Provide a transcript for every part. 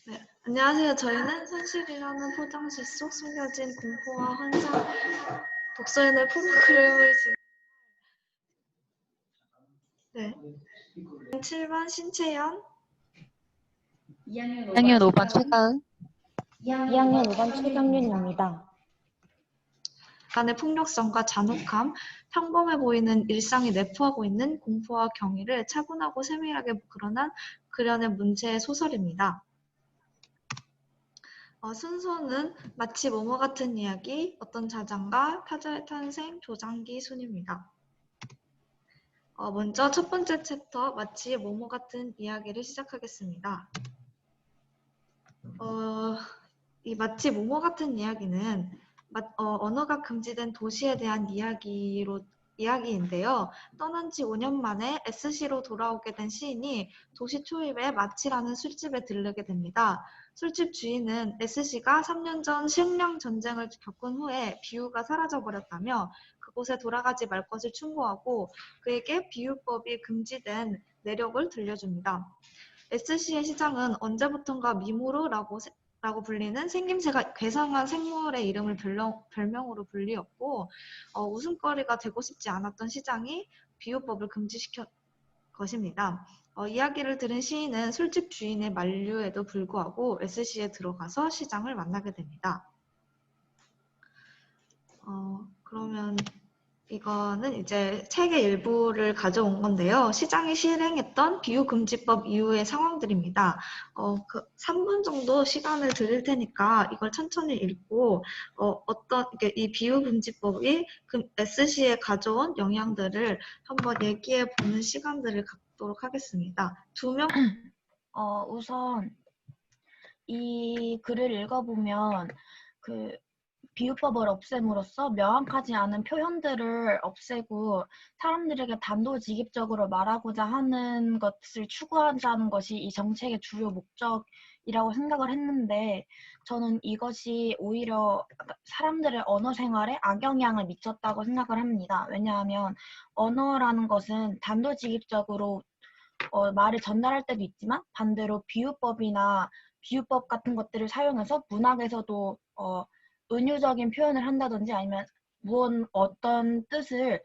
네, 안녕하세요. 저희는 현실이라는 포장지 속 숨겨진 공포와 환상, 독서인의 프로그램을 네. 7번 신채연, 2학년 5반 최가은. 2학년 5반 최경윤입니다. 간의 폭력성과 잔혹함, 평범해 보이는 일상이 내포하고 있는 공포와 경위를 차분하고 세밀하게 그려낸 문체의 소설입니다. 순서는 마치 모모 같은 이야기, 어떤 자장가, 타자의 탄생, 조장기 순입니다. 먼저 첫 번째 챕터, 마치 모모 같은 이야기를 시작하겠습니다. 이 마치 모모 같은 이야기는 언어가 금지된 도시에 대한 이야기인데요. 떠난 지 5년 만에 SC로 돌아오게 된 시인이 도시 초입의 마치라는 술집에 들르게 됩니다. 술집 주인은 SC가 3년 전 식량 전쟁을 겪은 후에 비유가 사라져버렸다며 그곳에 돌아가지 말 것을 충고하고 그에게 비유법이 금지된 내력을 들려줍니다. SC의 시장은 언제부턴가 미무르라고 불리는 생김새가 괴상한 생물의 이름을 별명으로 불리었고 웃음거리가 되고 싶지 않았던 시장이 비유법을 금지시킨 것입니다. 이야기를 들은 시인은 술집 주인의 만류에도 불구하고 SC에 들어가서 시장을 만나게 됩니다. 그러면 이거는 이제 책의 일부를 가져온 건데요. 시장이 실행했던 비유금지법 이후의 상황들입니다. 3분 정도 시간을 드릴 테니까 이걸 천천히 읽고 이 비유금지법이 SC에 가져온 영향들을 한번 얘기해 보는 시간들을 갖도록 하겠습니다. 2명? 우선 이 글을 읽어보면 비유법을 없앰으로써 명확하지 않은 표현들을 없애고 사람들에게 단도직입적으로 말하고자 하는 것을 추구하자는 것이 이 정책의 주요 목적이라고 생각을 했는데 저는 이것이 오히려 사람들의 언어 생활에 악영향을 미쳤다고 생각을 합니다. 왜냐하면 언어라는 것은 단도직입적으로 말을 전달할 때도 있지만 반대로 비유법 같은 것들을 사용해서 문학에서도 은유적인 표현을 한다든지 아니면 어떤 뜻을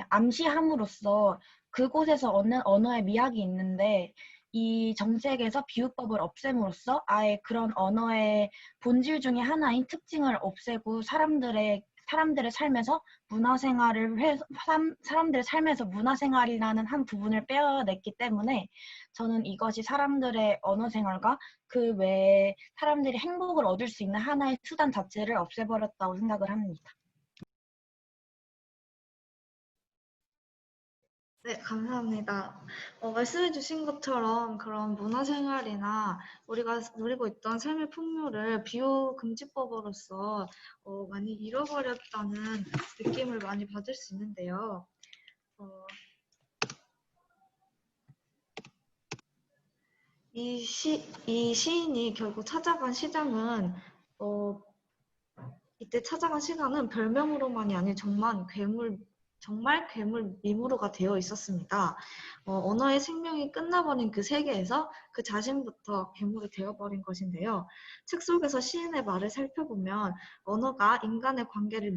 암시함으로써 그곳에서 얻는 언어의 미학이 있는데 이 정책에서 비유법을 없앰으로써 아예 그런 언어의 본질 중에 하나인 특징을 없애고 사람들의 삶에서 사람들의 삶에서 문화생활이라는 한 부분을 빼어냈기 때문에 저는 이것이 사람들의 언어 생활과 그 외에 사람들이 행복을 얻을 수 있는 하나의 수단 자체를 없애버렸다고 생각을 합니다. 네, 감사합니다. 말씀해 주신 것처럼 그런 문화생활이나 우리가 누리고 있던 삶의 풍요를 비유금지법으로서 많이 잃어버렸다는 느낌을 많이 받을 수 있는데요. 이 시인이 결국 찾아간 시장은 이때 찾아간 시간은 별명으로만이 아닌 정말 괴물 미무르가 되어 있었습니다. 언어의 생명이 끝나버린 그 세계에서 그 자신부터 괴물이 되어버린 것인데요. 책 속에서 시인의 말을 살펴보면 언어가 인간의 관계를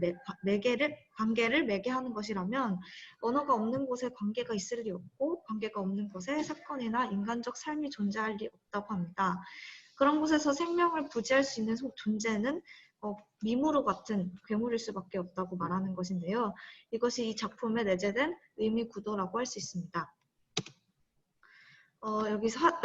매개하는 것이라면 언어가 없는 곳에 관계가 있을 리 없고 관계가 없는 곳에 사건이나 인간적 삶이 존재할 리 없다고 합니다. 그런 곳에서 생명을 부지할 수 있는 존재는 미무르 같은 괴물일 수밖에 없다고 말하는 것인데요. 이것이 이 작품에 내재된 의미 구도라고 할 수 있습니다.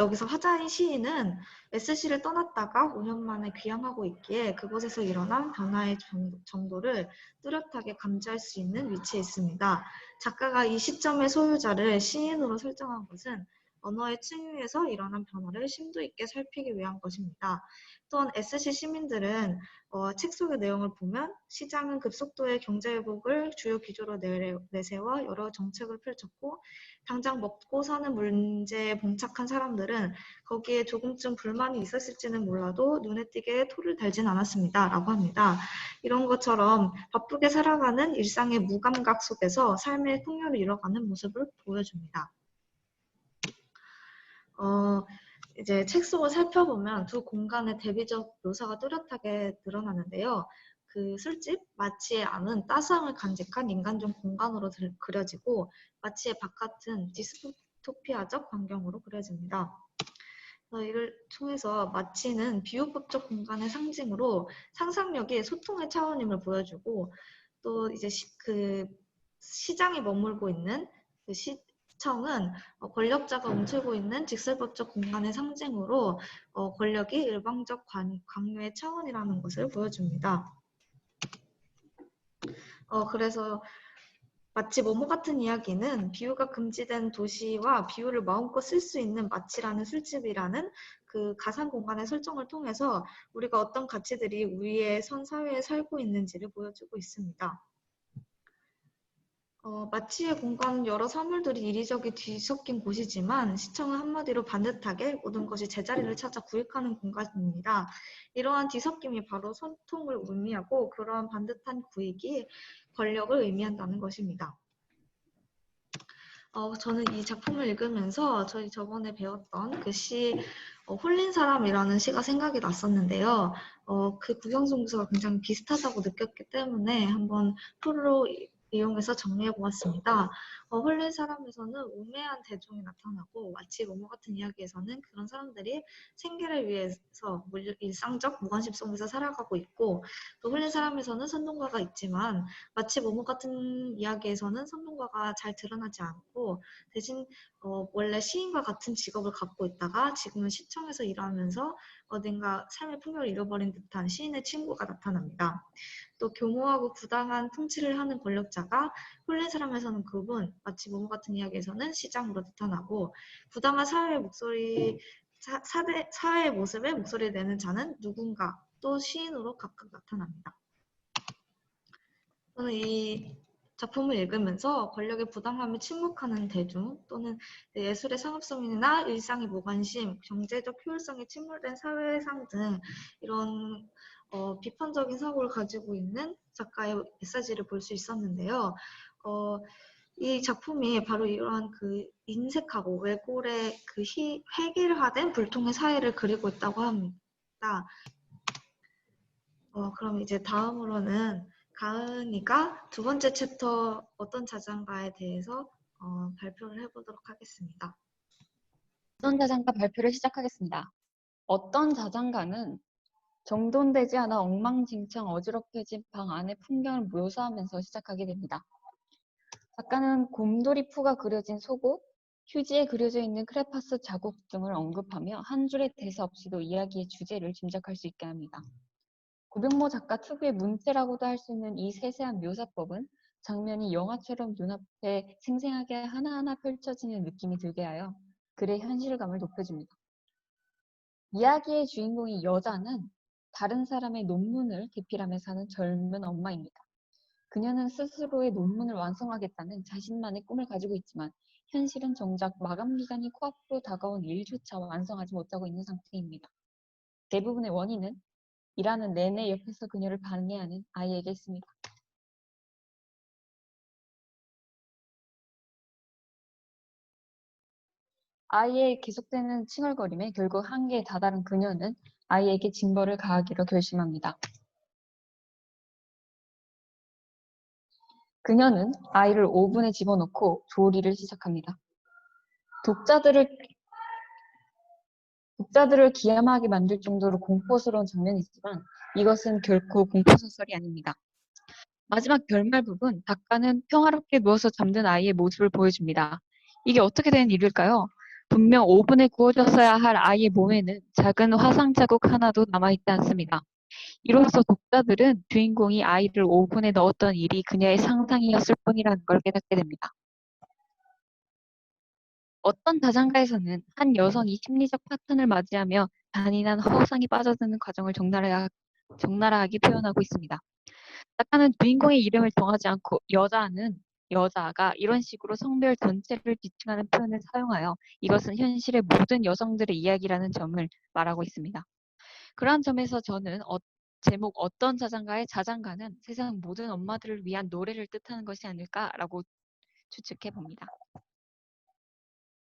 여기서 화자인 시인은 SC를 떠났다가 5년 만에 귀향하고 있기에 그곳에서 일어난 변화의 정도를 뚜렷하게 감지할 수 있는 위치에 있습니다. 작가가 이 시점의 소유자를 시인으로 설정한 것은 언어의 층위에서 일어난 변화를 심도 있게 살피기 위한 것입니다. 또한 SC 시민들은 책 속의 내용을 보면 시장은 급속도의 경제회복을 주요 기조로 내세워 여러 정책을 펼쳤고 당장 먹고 사는 문제에 봉착한 사람들은 거기에 조금쯤 불만이 있었을지는 몰라도 눈에 띄게 토를 달진 않았습니다. 라고 합니다. 이런 것처럼 바쁘게 살아가는 일상의 무감각 속에서 삶의 풍요를 잃어가는 모습을 보여줍니다. 어, 이제 책 속을 살펴보면 두 공간의 대비적 묘사가 뚜렷하게 드러나는데요. 그 술집 마치의 안은 따스함을 간직한 인간적 공간으로 그려지고 마치의 바깥은 디스토피아적 광경으로 그려집니다. 이를 통해서 마치는 비유법적 공간의 상징으로 상상력이 소통의 차원임을 보여주고 또 이제 그 시장이 머물고 있는 그 시청은 권력자가 움츠고 있는 직설법적 공간의 상징으로 권력이 일방적 강요의 차원이라는 것을 보여줍니다. 그래서 마치 모모 같은 이야기는 비유가 금지된 도시와 비유를 마음껏 쓸 수 있는 마치라는 술집이라는 그 가상 공간의 설정을 통해서 우리가 어떤 가치들이 우리의 선 사회에 살고 있는지를 보여주고 있습니다. 마치의 공간은 여러 사물들이 이리저리 뒤섞인 곳이지만 시청은 한마디로 반듯하게 모든 것이 제자리를 찾아 구획하는 공간입니다. 이러한 뒤섞임이 바로 소통을 의미하고 그러한 반듯한 구획이 권력을 의미한다는 것입니다. 저는 이 작품을 읽으면서 저희 저번에 배웠던 그 시, 홀린 사람이라는 시가 생각이 났었는데요. 그 구경송수가 굉장히 비슷하다고 느꼈기 때문에 한번 프로 이용해서 정리해 보았습니다. 홀린 사람에서는 우매한 대중이 나타나고 마치 모모 같은 이야기에서는 그런 사람들이 생계를 위해서 일상적 무관심 속에서 살아가고 있고 또 홀린 사람에서는 선동가가 있지만 마치 모모 같은 이야기에서는 선동가가 잘 드러나지 않고 대신 원래 시인과 같은 직업을 갖고 있다가 지금은 시청에서 일하면서 어딘가 삶의 풍요를 잃어버린 듯한 시인의 친구가 나타납니다. 또 교모하고 부당한 통치를 하는 권력자가 홀린 사람에서는 그분, 마치 모모 같은 이야기에서는 시장으로 나타나고 부당한 사회의 목소리, 사회의 모습에 목소리를 내는 자는 누군가 또 시인으로 각각 나타납니다. 저는 이 작품을 읽으면서 권력의 부당함에 침묵하는 대중 또는 예술의 상업성이나 일상의 무관심, 경제적 효율성에 침몰된 사회상 등 이런 비판적인 사고를 가지고 있는 작가의 메시지를 볼 수 있었는데요. 이 작품이 바로 이러한 그 인색하고 왜골의 그 획일화된 불통의 사회를 그리고 있다고 합니다. 그럼 이제 다음으로는 가은이가 두 번째 챕터 어떤 자장가에 대해서 발표를 해보도록 하겠습니다. 어떤 자장가 발표를 시작하겠습니다. 어떤 자장가는 정돈되지 않아 엉망진창 어지럽혀진 방 안의 풍경을 묘사하면서 시작하게 됩니다. 작가는 곰돌이푸가 그려진 속옷, 휴지에 그려져 있는 크레파스 자국 등을 언급하며 한 줄의 대사 없이도 이야기의 주제를 짐작할 수 있게 합니다. 고병모 작가 특유의 문체라고도 할 수 있는 이 세세한 묘사법은 장면이 영화처럼 눈앞에 생생하게 하나하나 펼쳐지는 느낌이 들게 하여 글의 현실감을 높여줍니다. 이야기의 주인공인 여자는 다른 사람의 논문을 기필하며 사는 젊은 엄마입니다. 그녀는 스스로의 논문을 완성하겠다는 자신만의 꿈을 가지고 있지만 현실은 정작 마감 기간이 코앞으로 다가온 일조차 완성하지 못하고 있는 상태입니다. 대부분의 원인은 일하는 내내 옆에서 그녀를 방해하는 아이에게 있습니다. 아이의 계속되는 칭얼거림에 결국 한계에 다다른 그녀는 아이에게 징벌을 가하기로 결심합니다. 그녀는 아이를 오븐에 집어넣고 조리를 시작합니다. 독자들을 기함하게 만들 정도로 공포스러운 장면이지만 이것은 결코 공포소설이 아닙니다. 마지막 결말 부분, 작가는 평화롭게 누워서 잠든 아이의 모습을 보여줍니다. 이게 어떻게 된 일일까요? 분명 오븐에 구워졌어야 할 아이의 몸에는 작은 화상 자국 하나도 남아있지 않습니다. 이로써 독자들은 주인공이 아이를 오븐에 넣었던 일이 그녀의 상상이었을 뿐이라는 걸 깨닫게 됩니다. 어떤 자장가에서는 한 여성이 심리적 파탄을 맞이하며 잔인한 허상이 빠져드는 과정을 적나라하게 표현하고 있습니다. 작가는 주인공의 이름을 정하지 않고 여자가 이런 식으로 성별 전체를 지칭하는 표현을 사용하여 이것은 현실의 모든 여성들의 이야기라는 점을 말하고 있습니다. 그러한 점에서 저는 제목 어떤 자장가의 자장가는 세상 모든 엄마들을 위한 노래를 뜻하는 것이 아닐까라고 추측해 봅니다.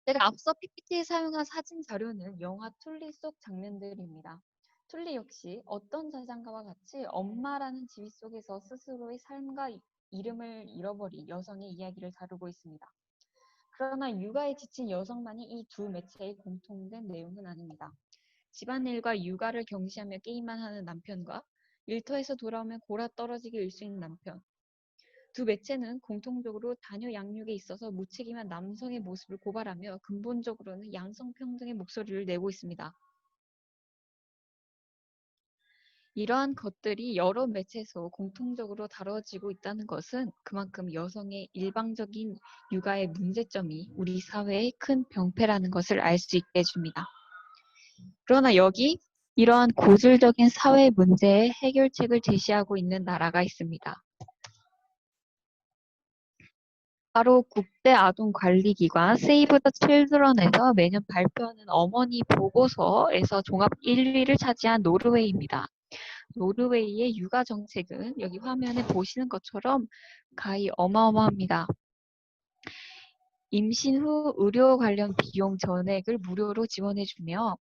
제가 앞서 PPT에 사용한 사진 자료는 영화 툴리 속 장면들입니다. 툴리 역시 어떤 자장가와 같이 엄마라는 지휘 속에서 스스로의 삶과 이름을 잃어버린 여성의 이야기를 다루고 있습니다. 그러나 육아에 지친 여성만이 이 두 매체의 공통된 내용은 아닙니다. 집안일과 육아를 경시하며 게임만 하는 남편과 일터에서 돌아오면 골아 떨어지게 일 수 있는 남편. 두 매체는 공통적으로 자녀 양육에 있어서 무책임한 남성의 모습을 고발하며 근본적으로는 양성평등의 목소리를 내고 있습니다. 이러한 것들이 여러 매체에서 공통적으로 다뤄지고 있다는 것은 그만큼 여성의 일방적인 육아의 문제점이 우리 사회의 큰 병폐라는 것을 알 수 있게 해줍니다. 그러나 여기 이러한 고질적인 사회 문제의 해결책을 제시하고 있는 나라가 있습니다. 바로 국제아동관리기관 세이브 더 칠드런에서 매년 발표하는 어머니 보고서에서 종합 1위를 차지한 노르웨이입니다. 노르웨이의 육아 정책은 여기 화면에 보시는 것처럼 가히 어마어마합니다. 임신 후 의료 관련 비용 전액을 무료로 지원해주며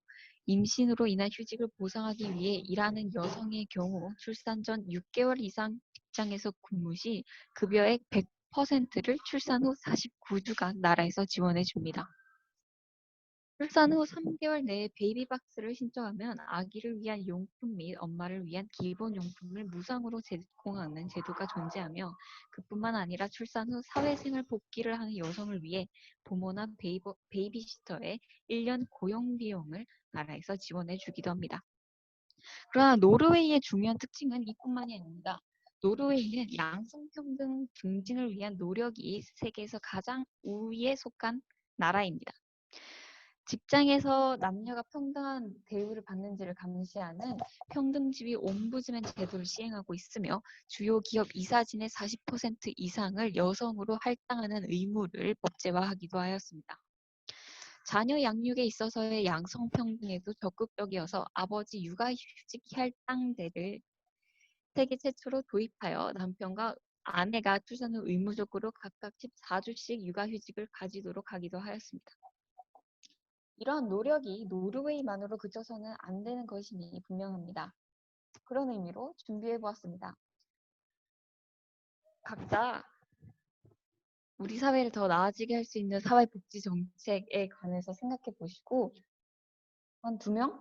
임신으로 인한 휴직을 보상하기 위해 일하는 여성의 경우 출산 전 6개월 이상 직장에서 근무 시 급여의 100%를 출산 후 49주간 나라에서 지원해줍니다. 출산 후 3개월 내에 베이비박스를 신청하면 아기를 위한 용품 및 엄마를 위한 기본 용품을 무상으로 제공하는 제도가 존재하며 그뿐만 아니라 출산 후 사회생활 복귀를 하는 여성을 위해 부모나 베이비시터의 1년 고용 비용을 나라에서 지원해 주기도 합니다. 그러나 노르웨이의 중요한 특징은 이뿐만이 아닙니다. 노르웨이는 양성평등 증진을 위한 노력이 세계에서 가장 우위에 속한 나라입니다. 직장에서 남녀가 평등한 대우를 받는지를 감시하는 평등지위 옴부즈맨 제도를 시행하고 있으며 주요 기업 이사진의 40% 이상을 여성으로 할당하는 의무를 법제화하기도 하였습니다. 자녀 양육에 있어서의 양성평등에도 적극적이어서 아버지 육아휴직 할당제를 세계 최초로 도입하여 남편과 아내가 출산 후 의무적으로 각각 14주씩 육아휴직을 가지도록 하기도 하였습니다. 이러한 노력이 노르웨이만으로 그쳐서는 안 되는 것임이 분명합니다. 그런 의미로 준비해 보았습니다. 각자 우리 사회를 더 나아지게 할 수 있는 사회복지 정책에 관해서 생각해 보시고 한 2명에서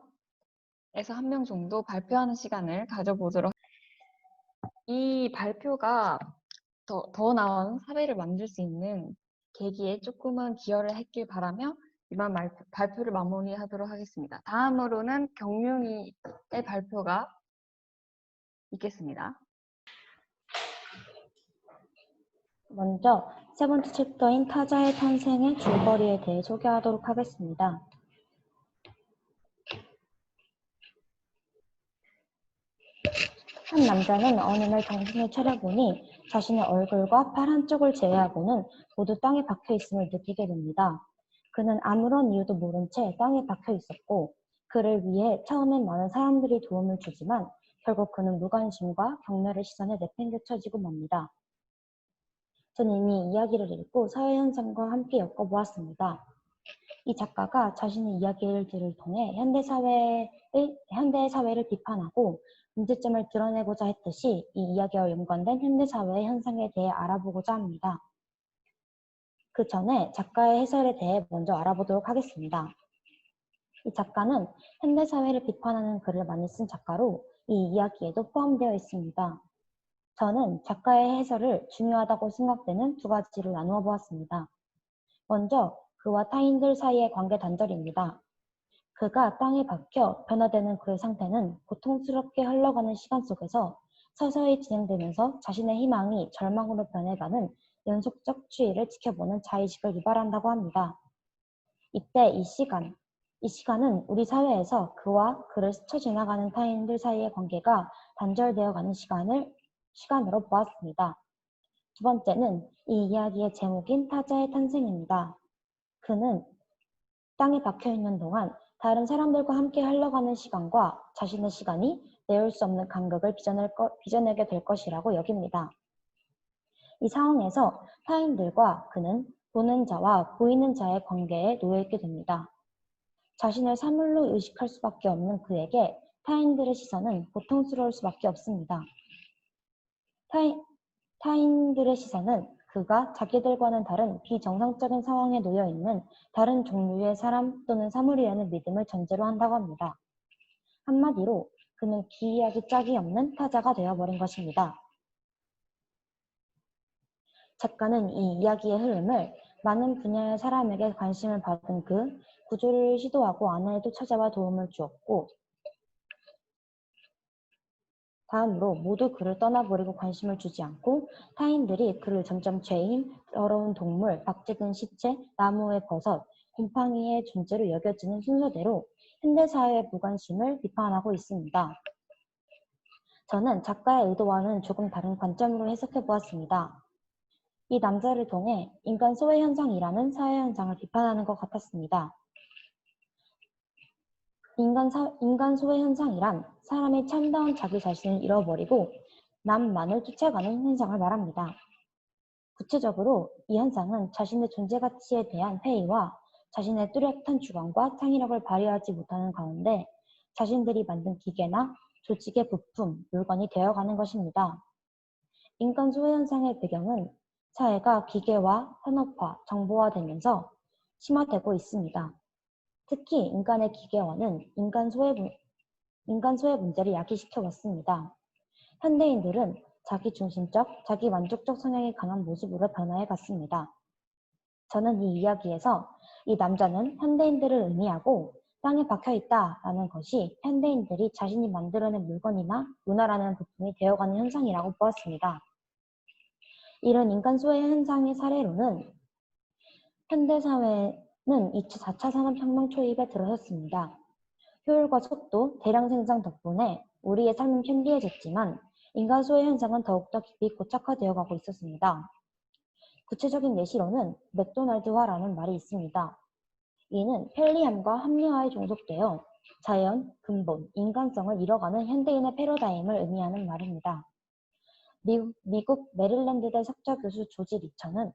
1명 정도 발표하는 시간을 가져보도록. 이 발표가 더 나은 사회를 만들 수 있는 계기에 조금은 기여를 했길 바라며 이만 발표를 마무리하도록 하겠습니다. 다음으로는 경륜이의 발표가 있겠습니다. 먼저 세 번째 챕터인 타자의 탄생의 줄거리에 대해 소개하도록 하겠습니다. 한 남자는 어느 날 정신을 차려보니 자신의 얼굴과 팔 한쪽을 제외하고는 모두 땅에 박혀 있음을 느끼게 됩니다. 그는 아무런 이유도 모른 채 땅에 박혀 있었고 그를 위해 처음엔 많은 사람들이 도움을 주지만 결국 그는 무관심과 경멸의 시선에 내팽개쳐지고 맙니다. 전 이미 이야기를 읽고 사회현상과 함께 엮어보았습니다. 이 작가가 자신의 이야기들을 통해 현대 사회를 비판하고 문제점을 드러내고자 했듯이 이 이야기와 연관된 현대 사회의 현상에 대해 알아보고자 합니다. 그 전에 작가의 해설에 대해 먼저 알아보도록 하겠습니다. 이 작가는 현대 사회를 비판하는 글을 많이 쓴 작가로 이 이야기에도 포함되어 있습니다. 저는 작가의 해설을 중요하다고 생각되는 2가지로 나누어 보았습니다. 먼저 그와 타인들 사이의 관계 단절입니다. 그가 땅에 박혀 변화되는 그의 상태는 고통스럽게 흘러가는 시간 속에서 서서히 진행되면서 자신의 희망이 절망으로 변해가는 연속적 추이를 지켜보는 자의식을 유발한다고 합니다. 이때 이 시간은 우리 사회에서 그와 그를 스쳐 지나가는 타인들 사이의 관계가 단절되어가는 시간으로 보았습니다. 2번째는 이 이야기의 제목인 타자의 탄생입니다. 그는 땅에 박혀있는 동안 다른 사람들과 함께 흘러가는 시간과 자신의 시간이 메울 수 없는 간극을 빚어내게 될 것이라고 여깁니다. 이 상황에서 타인들과 그는 보는 자와 보이는 자의 관계에 놓여 있게 됩니다. 자신을 사물로 의식할 수밖에 없는 그에게 타인들의 시선은 고통스러울 수밖에 없습니다. 타인들의 시선은 그가 자기들과는 다른 비정상적인 상황에 놓여 있는 다른 종류의 사람 또는 사물이라는 믿음을 전제로 한다고 합니다. 한마디로 그는 기이하기 짝이 없는 타자가 되어버린 것입니다. 작가는 이 이야기의 흐름을 많은 분야의 사람에게 관심을 받은 그 구조를 시도하고 아내에도 찾아와 도움을 주었고, 다음으로 모두 그를 떠나버리고 관심을 주지 않고 타인들이 그를 점점 죄인, 더러운 동물, 박제된 시체, 나무의 버섯, 곰팡이의 존재로 여겨지는 순서대로 현대사회의 무관심을 비판하고 있습니다. 저는 작가의 의도와는 조금 다른 관점으로 해석해 보았습니다. 이 남자를 통해 인간 소외 현상이라는 사회 현상을 비판하는 것 같았습니다. 인간 소외 현상이란 사람이 참다운 자기 자신을 잃어버리고 남만을 쫓아가는 현상을 말합니다. 구체적으로 이 현상은 자신의 존재 가치에 대한 회의와 자신의 뚜렷한 주관과 창의력을 발휘하지 못하는 가운데 자신들이 만든 기계나 조직의 부품, 물건이 되어가는 것입니다. 인간 소외 현상의 배경은 사회가 기계화, 산업화, 정보화되면서 심화되고 있습니다. 특히 인간의 기계화는 인간 소외 문제를 야기시켜 왔습니다. 현대인들은 자기중심적, 자기만족적 성향이 강한 모습으로 변화해 갔습니다. 저는 이 이야기에서 이 남자는 현대인들을 의미하고 땅에 박혀있다라는 것이 현대인들이 자신이 만들어낸 물건이나 문화라는 부품이 되어가는 현상이라고 보았습니다. 이런 인간 소외 현상의 사례로는 현대사회는 4차 산업혁명 초입에 들어섰습니다. 효율과 속도, 대량 생산 덕분에 우리의 삶은 편리해졌지만 인간 소외 현상은 더욱더 깊이 고착화되어 가고 있었습니다. 구체적인 예시로는 맥도날드화라는 말이 있습니다. 이는 편리함과 합리화에 종속되어 자연, 근본, 인간성을 잃어가는 현대인의 패러다임을 의미하는 말입니다. 미국 메릴랜드대 석좌 교수 조지 리처는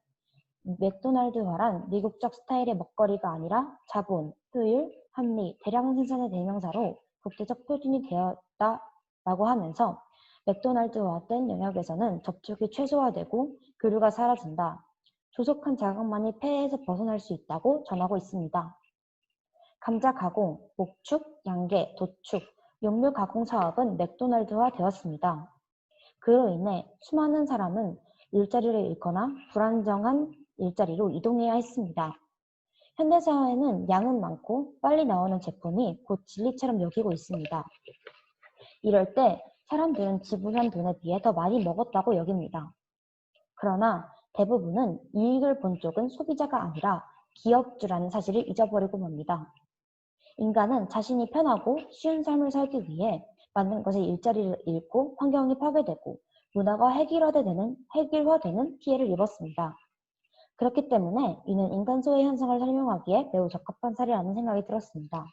맥도날드화란 미국적 스타일의 먹거리가 아니라 자본, 효율, 합리, 대량 생산의 대명사로 국제적 표준이 되었다라고 하면서 맥도날드화된 영역에서는 접촉이 최소화되고 교류가 사라진다. 조속한 자극만이 폐해에서 벗어날 수 있다고 전하고 있습니다. 감자 가공, 목축, 양계, 도축, 용류 가공 사업은 맥도날드화 되었습니다. 그로 인해 수많은 사람은 일자리를 잃거나 불안정한 일자리로 이동해야 했습니다. 현대사회는 양은 많고 빨리 나오는 제품이 곧 진리처럼 여기고 있습니다. 이럴 때 사람들은 지불한 돈에 비해 더 많이 먹었다고 여깁니다. 그러나 대부분은 이익을 본 쪽은 소비자가 아니라 기업주라는 사실을 잊어버리고 맙니다. 인간은 자신이 편하고 쉬운 삶을 살기 위해 많은 것의 일자리를 잃고 환경이 파괴되고 문화가 획일화되는 피해를 입었습니다. 그렇기 때문에 이는 인간 소외 현상을 설명하기에 매우 적합한 사례라는 생각이 들었습니다.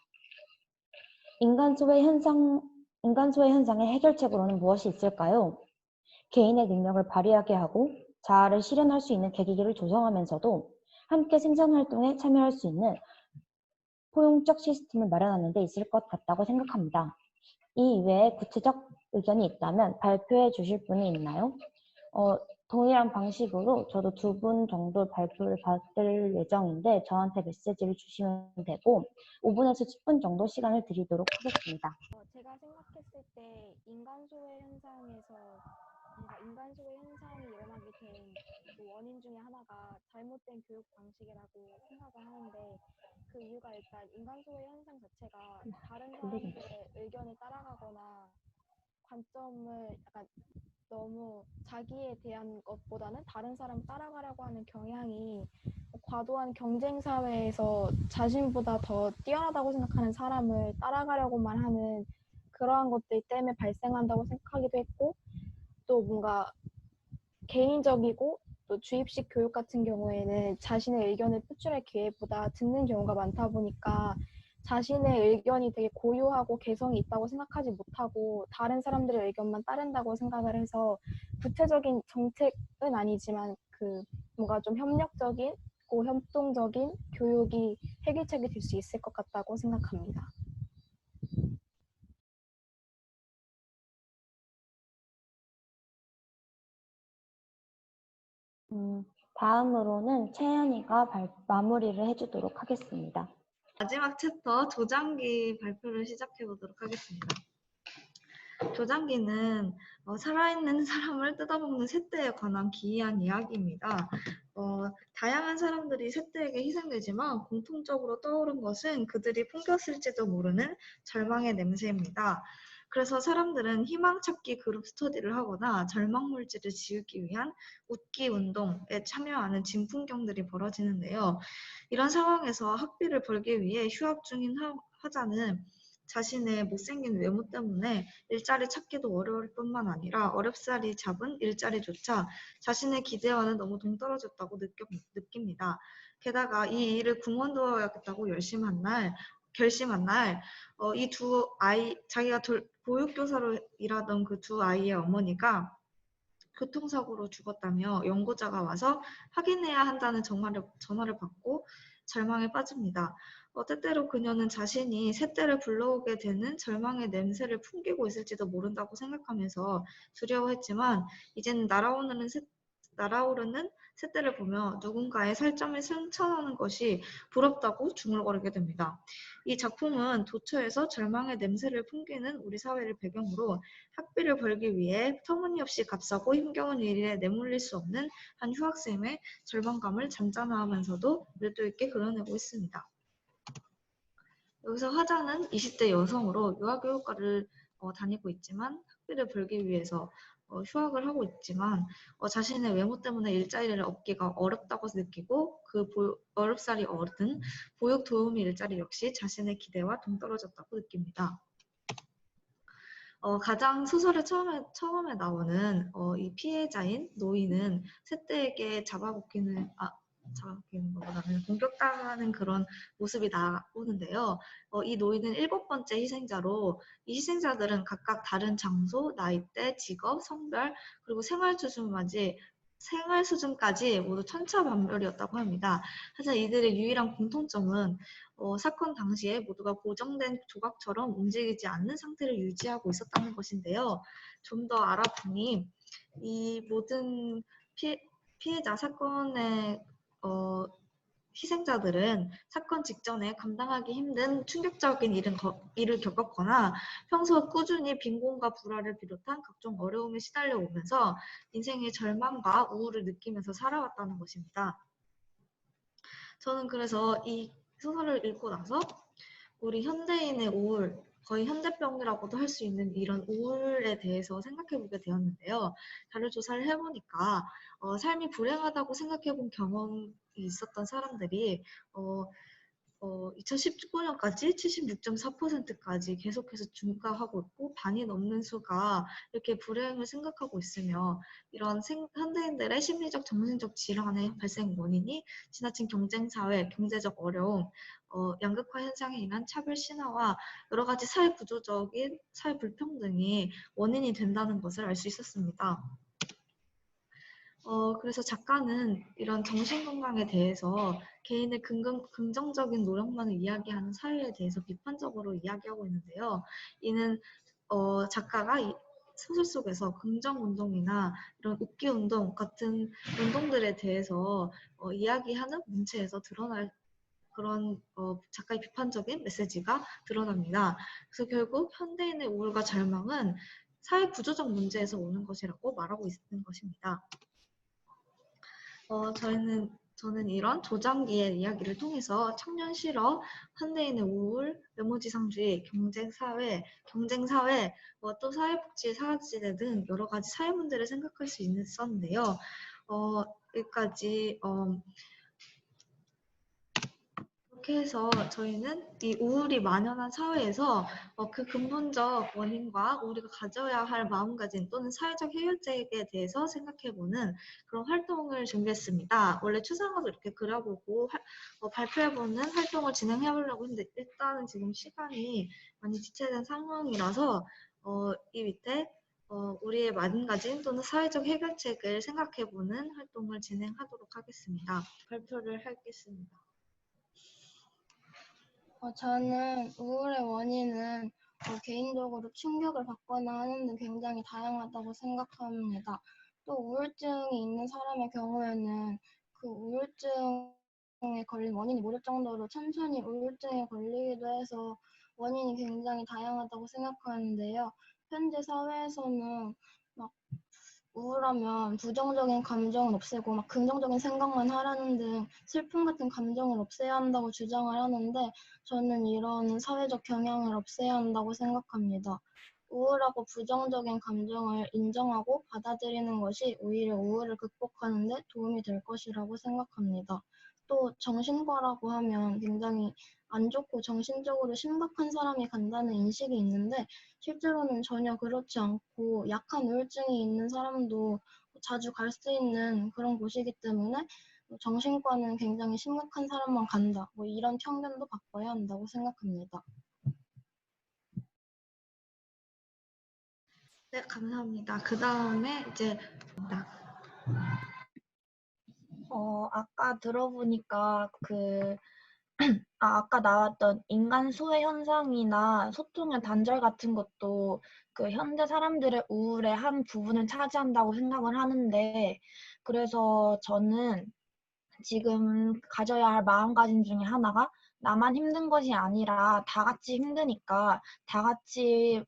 인간 소외 현상의 해결책으로는 무엇이 있을까요? 개인의 능력을 발휘하게 하고 자아를 실현할 수 있는 계기를 조성하면서도 함께 생산활동에 참여할 수 있는 포용적 시스템을 마련하는 데 있을 것 같다고 생각합니다. 이 이외에 구체적 의견이 있다면 발표해 주실 분이 있나요? 동일한 방식으로 저도 2분 정도 발표를 받을 예정인데 저한테 메시지를 주시면 되고 5분에서 10분 정도 시간을 드리도록 하겠습니다. 제가 생각했을 때 인간 소외 현상에서 뭔가 인간 소외 현상이 일어나게 된 그 원인 중에 하나가 잘못된 교육 방식이라고 생각을 하는데 그 이유가 일단 인간 소외 현상 자체가 다른 사람들의 의견을 따라가거나 관점을 약간 너무 자기에 대한 것보다는 다른 사람 따라가려고 하는 경향이 과도한 경쟁 사회에서 자신보다 더 뛰어나다고 생각하는 사람을 따라가려고만 하는 그러한 것들 때문에 발생한다고 생각하기도 했고 또 뭔가 개인적이고 또 주입식 교육 같은 경우에는 자신의 의견을 표출할 기회보다 듣는 경우가 많다 보니까 자신의 의견이 되게 고유하고 개성이 있다고 생각하지 못하고 다른 사람들의 의견만 따른다고 생각을 해서 구체적인 정책은 아니지만 그 뭔가 좀 협력적인 밝고 협동적인 교육이 해결책이 될 수 있을 것 같다고 생각합니다. 다음으로는 채연이가 마무리를 해주도록 하겠습니다. 마지막 챕터 조장기 발표를 시작해 보도록 하겠습니다. 조장기는 살아있는 사람을 뜯어먹는 새떼에 관한 기이한 이야기입니다. 다양한 사람들이 새떼에게 희생되지만 공통적으로 떠오른 것은 그들이 풍겼을지도 모르는 절망의 냄새입니다. 그래서 사람들은 희망찾기 그룹 스터디를 하거나 절망물질을 지우기 위한 웃기 운동에 참여하는 진풍경들이 벌어지는데요. 이런 상황에서 학비를 벌기 위해 휴학 중인 화자는 자신의 못생긴 외모 때문에 일자리 찾기도 어려울 뿐만 아니라 어렵사리 잡은 일자리조차 자신의 기대와는 너무 동떨어졌다고 느낍니다. 게다가 이 일을 그만둬야겠다고 결심한 날, 이 두 아이, 자기가 보육교사로 일하던 그 두 아이의 어머니가 교통사고로 죽었다며 연고자가 와서 확인해야 한다는 전화를 받고 절망에 빠집니다. 때때로 그녀는 자신이 새떼를 불러오게 되는 절망의 냄새를 풍기고 있을지도 모른다고 생각하면서 두려워했지만 이제는 날아오르는 새떼를 보며 누군가의 살점을 승천하는 것이 부럽다고 중얼거리게 됩니다. 이 작품은 도처에서 절망의 냄새를 풍기는 우리 사회를 배경으로 학비를 벌기 위해 터무니없이 값싸고 힘겨운 일에 내몰릴 수 없는 한 휴학생의 절망감을 잠잠하면서도 밀도 있게 그려내고 있습니다. 여기서 화자는 20대 여성으로 유아교육과를 다니고 있지만 학비를 벌기 위해서 휴학을 하고 있지만 자신의 외모 때문에 일자리를 얻기가 어렵다고 느끼고 그 어렵사리 얻은 보육 도우미 일자리 역시 자신의 기대와 동떨어졌다고 느낍니다. 가장 소설의 처음에 나오는 이 피해자인 노인은 새떼에게 잡아먹히는 것보다는 공격당하는 그런 모습이 나오는데요. 이 노인은 7번째 희생자로 이 희생자들은 각각 다른 장소, 나이대, 직업, 성별, 그리고 생활 수준까지 모두 천차만별이었다고 합니다. 하지만 이들의 유일한 공통점은 사건 당시에 모두가 고정된 조각처럼 움직이지 않는 상태를 유지하고 있었다는 것인데요. 좀 더 알아보니 이 모든 피해자 사건의 희생자들은 사건 직전에 감당하기 힘든 충격적인 일을 겪었거나 평소 꾸준히 빈곤과 불화를 비롯한 각종 어려움에 시달려 오면서 인생의 절망과 우울을 느끼면서 살아왔다는 것입니다. 저는 그래서 이 소설을 읽고 나서 우리 현대인의 우울, 거의 현대병이라고도 할 수 있는 이런 우울에 대해서 생각해보게 되었는데요. 자료 조사를 해보니까 삶이 불행하다고 생각해본 경험이 있었던 사람들이 2019년까지 76.4%까지 계속해서 증가하고 있고 반이 넘는 수가 이렇게 불행을 생각하고 있으며 이런 현대인들의 심리적, 정신적 질환의 발생 원인이 지나친 경쟁사회, 경제적 어려움, 양극화 현상에 인한 차별 신화와 여러 가지 사회 구조적인 사회 불평등이 원인이 된다는 것을 알 수 있었습니다. 그래서 작가는 이런 정신건강에 대해서 개인의 긍정적인 노력만을 이야기하는 사회에 대해서 비판적으로 이야기하고 있는데요. 이는 작가가 이 소설 속에서 긍정운동이나 이런 웃기운동 같은 운동들에 대해서 이야기하는 문체에서 드러날 그런 작가의 비판적인 메시지가 드러납니다. 그래서 결국 현대인의 우울과 절망은 사회 구조적 문제에서 오는 것이라고 말하고 있는 것입니다. 저는 이런 조장기의 이야기를 통해서 청년 실업, 현대인의 우울, 외모지상주의, 경쟁사회, 또 사회복지, 사각지대 등 여러 가지 사회 문제를 생각할 수 있었는데요. 여기까지 그렇게 해서 저희는 이 우울이 만연한 사회에서 그 근본적 원인과 우리가 가져야 할 마음가짐 또는 사회적 해결책에 대해서 생각해보는 그런 활동을 준비했습니다. 원래 추상화도 이렇게 그려보고 발표해보는 활동을 진행해보려고 했는데 일단은 지금 시간이 많이 지체된 상황이라서 이 밑에 우리의 마음가짐 또는 사회적 해결책을 생각해보는 활동을 진행하도록 하겠습니다. 발표를 하겠습니다. 저는 우울의 원인은 개인적으로 충격을 받거나 하는데 굉장히 다양하다고 생각합니다. 또 우울증이 있는 사람의 경우에는 그 우울증에 걸린 원인이 모를 정도로 천천히 우울증에 걸리기도 해서 원인이 굉장히 다양하다고 생각하는데요. 현재 사회에서는 막 우울하면 부정적인 감정을 없애고 막 긍정적인 생각만 하라는 등 슬픔 같은 감정을 없애야 한다고 주장을 하는데 저는 이런 사회적 경향을 없애야 한다고 생각합니다. 우울하고 부정적인 감정을 인정하고 받아들이는 것이 오히려 우울을 극복하는 데 도움이 될 것이라고 생각합니다. 또 정신과라고 하면 굉장히 안 좋고 정신적으로 심각한 사람이 간다는 인식이 있는데 실제로는 전혀 그렇지 않고 약한 우울증이 있는 사람도 자주 갈 수 있는 그런 곳이기 때문에 정신과는 굉장히 심각한 사람만 간다. 이런 편견도 바꿔야 한다고 생각합니다. 네, 감사합니다. 그 다음에 이제 아까 들어보니까 아까 나왔던 인간 소외 현상이나 소통의 단절 같은 것도 그 현대 사람들의 우울의 한 부분을 차지한다고 생각을 하는데, 그래서 저는 지금 가져야 할 마음가짐 중에 하나가 나만 힘든 것이 아니라 다 같이 힘드니까 다 같이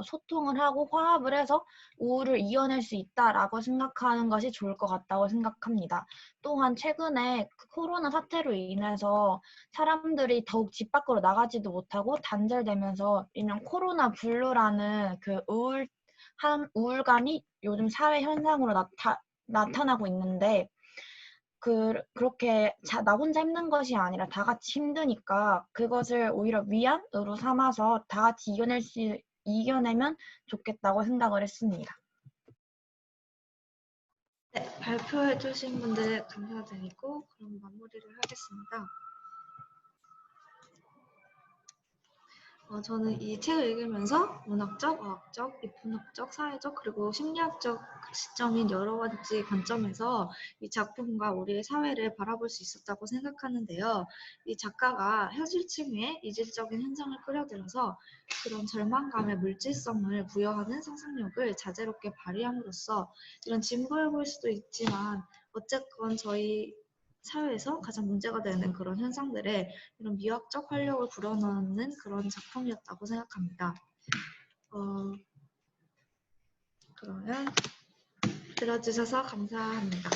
소통을 하고 화합을 해서 우울을 이겨낼 수 있다라고 생각하는 것이 좋을 것 같다고 생각합니다. 또한 최근에 그 코로나 사태로 인해서 사람들이 더욱 집 밖으로 나가지도 못하고 단절되면서 일명 코로나 블루라는 그 우울감이 요즘 사회 현상으로 나타나고 있는데, 그렇게 나 혼자 힘든 것이 아니라 다 같이 힘드니까 그것을 오히려 위안으로 삼아서 다 같이 이겨내면 좋겠다고 생각을 했습니다. 네, 발표해 주신 분들 감사드리고 그럼 마무리를 하겠습니다. 저는 이 책을 읽으면서 문학적, 어학적, 비문학적, 사회적, 그리고 심리학적 시점인 여러 가지 관점에서 이 작품과 우리의 사회를 바라볼 수 있었다고 생각하는데요. 이 작가가 현실층의 이질적인 현상을 끌어들여서 그런 절망감의 물질성을 부여하는 상상력을 자제롭게 발휘함으로써 이런 진부해 보일 수도 있지만 어쨌건 저희 사회에서 가장 문제가 되는 그런 현상들에 이런 미학적 활력을 불어넣는 그런 작품이었다고 생각합니다. 그러면 들어주셔서 감사합니다.